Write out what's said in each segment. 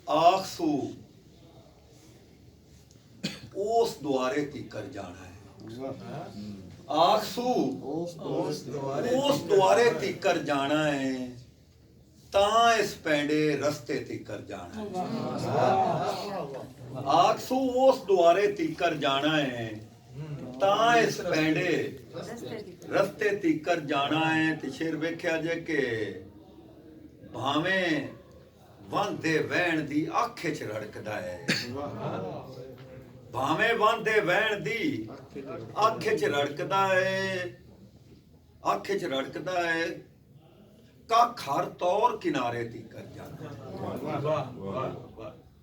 आखसू उस द्वारे तिकर जाना है। आखसू उस द्वारे तिकर जाना है, तां इस पैंडे रस्ते तिकर जाना है। आखसू उस द्वारे तिकर जाना है, तां इस पैंडे रस्ते तिकर जाना है। ते शेर वेख्या जे के भावें वंदे वैण दी अख च रड़कदा है, भावें वंदे वैण दी अख च रड़कदा है, अख च रड़कदा है। कख हर तौर किनारे तिकर जाना है।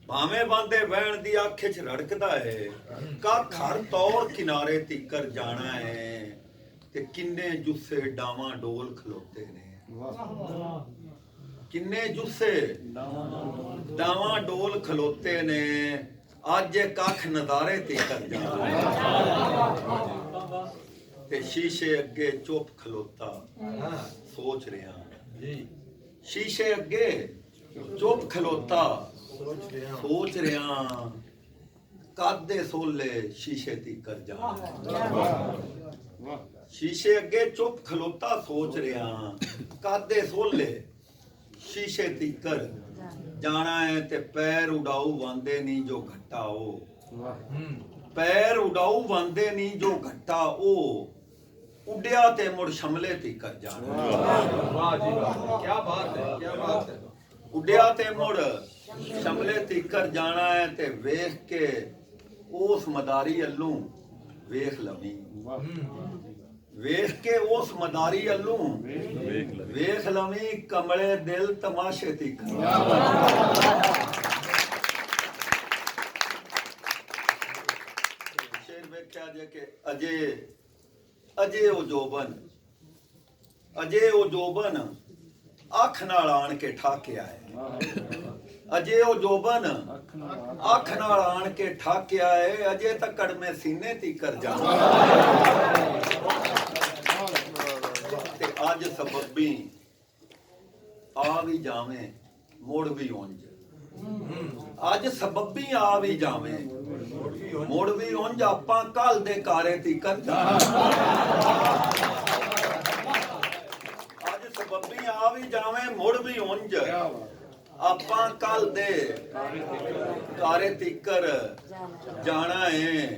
भावें वंदे वैण दी अख च रड़कदा है, कख हर तौर किनारे तिकर जाना है। ते किन्ने जुस्से डावां डोल खलोते ने, किन्ने जुस्से डावां डोल खलोते ने, अज कख नज़ारे तिकर जाना। ते शीशे अगे चुप खलोता सोच रहा, शीशे अगे चुप खलोता सोच रहा, कादे सोले शीशे तिकर जाना। शीशे अगे चुप खलोता सोच रहा, कादे सोले शीशे तिकर जाना है। ते पैर उड़ाऊ वांदे नी जो घट्टा ओ, पैर उड़ाऊ वांदे नी जो घट्टा ओ, उड्या ते मुड़ शमले तिकर जाना। वाह जी वाह, क्या बात है, क्या बात है। उड्या ते मुड़ शमले तिकर जाना है। ते वेख के उस मदारी अल्लू वेख लवी, वेख के उस मदारी अल्लू वेख लवी, कमले दिल तमाशे तिकर। शेर वेख्या जे के अजे अजे ओ जोबन, अजे ओ जोबन अख नाल आण के ठाकिया है। अजे ओ जोबन अख नाल आण के ठाकिया है, अजे तकड़ में सीने तिकर जाना। ते अज सबबी आ भी जावे मुड़ भी उंज, अज सबबी आ भी जावे मुड़ भी उंज, आपां कल दे कारे तिकर जाना। अज सबबी आ भी जावे मुड़ भी उंज, आपां कल दे कारे तिकर जाना है।